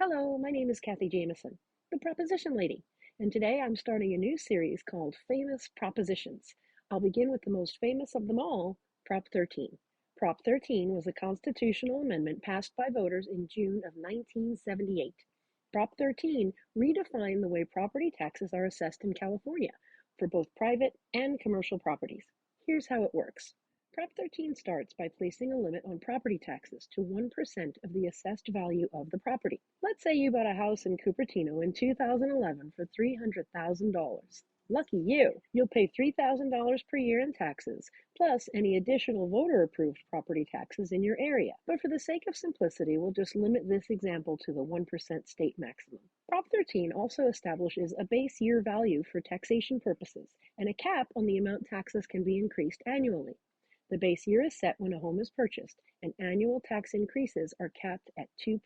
Hello, my name is Kathy Jameson, the Proposition Lady, and today I'm starting a new series called Famous Propositions. I'll begin with the most famous of them all, Prop 13. Prop 13 was a constitutional amendment passed by voters in June of 1978. Prop 13 redefined the way property taxes are assessed in California for both private and commercial properties. Here's how it works. Prop 13 starts by placing a limit on property taxes to 1% of the assessed value of the property. Let's say you bought a house in Cupertino in 2011 for $300,000. Lucky you! You'll pay $3,000 per year in taxes, plus any additional voter-approved property taxes in your area. But for the sake of simplicity, we'll just limit this example to the 1% state maximum. Prop 13 also establishes a base year value for taxation purposes and a cap on the amount taxes can be increased annually. The base year is set when a home is purchased, and annual tax increases are capped at 2%.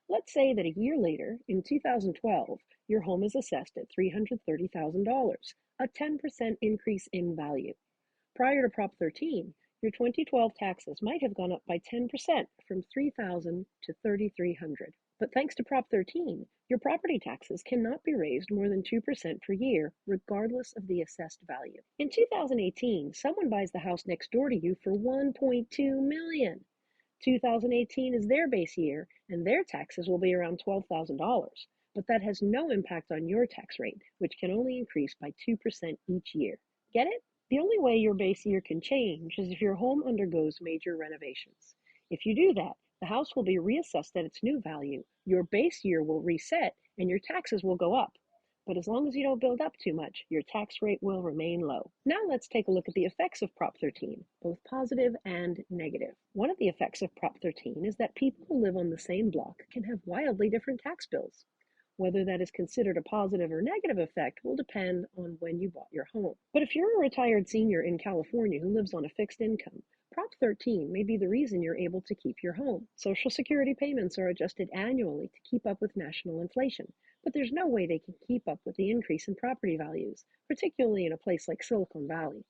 Let's say that a year later, in 2012, your home is assessed at $330,000, a 10% increase in value. Prior to Prop 13, your 2012 taxes might have gone up by 10% from $3,000 to $3,300. But thanks to Prop 13, your property taxes cannot be raised more than 2% per year, regardless of the assessed value. In 2018, someone buys the house next door to you for $1.2 million. 2018 is their base year, and their taxes will be around $12,000. But that has no impact on your tax rate, which can only increase by 2% each year. Get it? The only way your base year can change is if your home undergoes major renovations. If you do that, the house will be reassessed at its new value, your base year will reset, and your taxes will go up. But as long as you don't build up too much, your tax rate will remain low. Now let's take a look at the effects of Prop 13, both positive and negative. One of the effects of Prop 13 is that people who live on the same block can have wildly different tax bills. Whether that is considered a positive or negative effect will depend on when you bought your home. But if you're a retired senior in California who lives on a fixed income, Prop 13 may be the reason you're able to keep your home. Social Security payments are adjusted annually to keep up with national inflation, but there's no way they can keep up with the increase in property values, particularly in a place like Silicon Valley.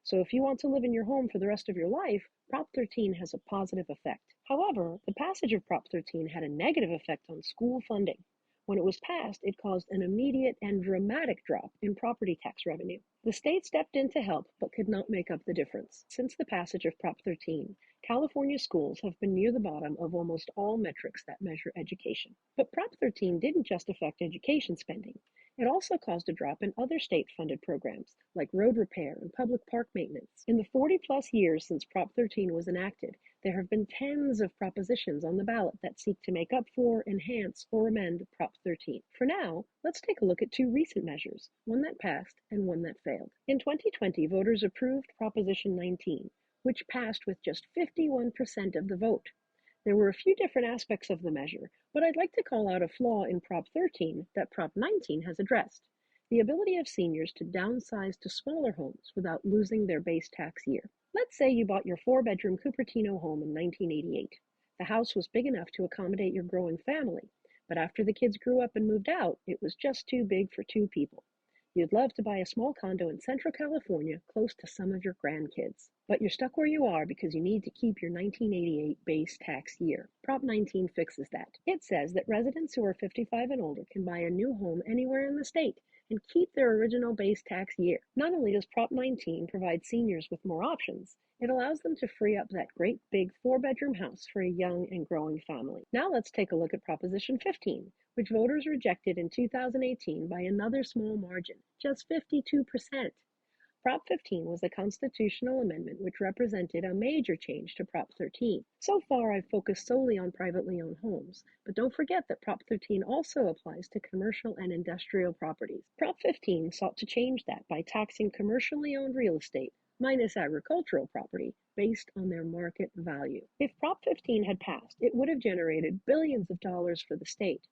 So if you want to live in your home for the rest of your life, Prop 13 has a positive effect. However, the passage of Prop 13 had a negative effect on school funding. When it was passed, it caused an immediate and dramatic drop in property tax revenue. The state stepped in to help, but could not make up the difference. Since the passage of Prop 13, California schools have been near the bottom of almost all metrics that measure education. But Prop 13 didn't just affect education spending. It also caused a drop in other state-funded programs, like road repair and public park maintenance. In the 40-plus years since Prop 13 was enacted, there have been tens of propositions on the ballot that seek to make up for, enhance, or amend Prop 13. For now, let's take a look at two recent measures, one that passed and one that failed. In 2020, voters approved Proposition 19, which passed with just 51% of the vote. There were a few different aspects of the measure, but I'd like to call out a flaw in Prop 13 that Prop 19 has addressed: the ability of seniors to downsize to smaller homes without losing their base tax year. Let's say you bought your four-bedroom Cupertino home in 1988. The house was big enough to accommodate your growing family, but after the kids grew up and moved out, it was just too big for two people. You'd love to buy a small condo in Central California close to some of your grandkids, but you're stuck where you are because you need to keep your 1988 base tax year. Prop 19 fixes that. It says that residents who are 55 and older can buy a new home anywhere in the state and keep their original base tax year. Not only does Prop 19 provide seniors with more options, it allows them to free up that great big four-bedroom house for a young and growing family. Now let's take a look at Proposition 15, which voters rejected in 2018 by another small margin, just 52%. Prop 15 was a constitutional amendment which represented a major change to Prop 13. So far, I've focused solely on privately owned homes, but don't forget that Prop 13 also applies to commercial and industrial properties. Prop 15 sought to change that by taxing commercially owned real estate, minus agricultural property, based on their market value. If Prop 15 had passed, it would have generated billions of dollars for the state.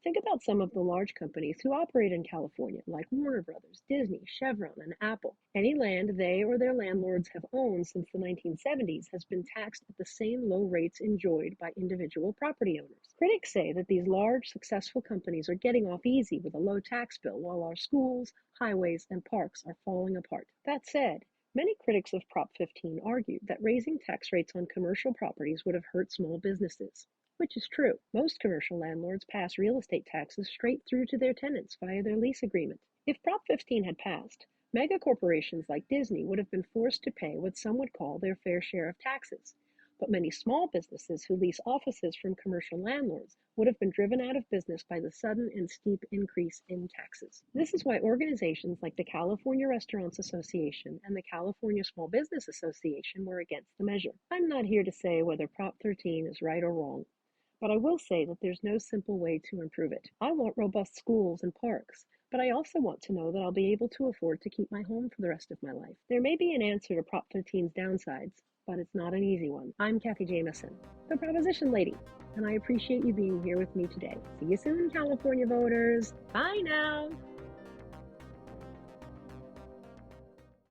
Think about some of the large companies who operate in California, like Warner Brothers, Disney, Chevron, and Apple. Any land they or their landlords have owned since the 1970s has been taxed at the same low rates enjoyed by individual property owners. Critics say that these large, successful companies are getting off easy with a low tax bill, while our schools, highways, and parks are falling apart. That said, many critics of Prop 15 argued that raising tax rates on commercial properties would have hurt small businesses. which is true. Most commercial landlords pass real estate taxes straight through to their tenants via their lease agreement. If Prop 15 had passed, mega corporations like Disney would have been forced to pay what some would call their fair share of taxes. But many small businesses who lease offices from commercial landlords would have been driven out of business by the sudden and steep increase in taxes. This is why organizations like the California Restaurants Association and the California Small Business Association were against the measure. I'm not here to say whether Prop 13 is right or wrong, but I will say that there's no simple way to improve it. I want robust schools and parks, but I also want to know that I'll be able to afford to keep my home for the rest of my life. There may be an answer to Prop 13's downsides, but it's not an easy one. I'm Kathy Jameson, the Proposition Lady, and I appreciate you being here with me today. See you soon, California voters. Bye now.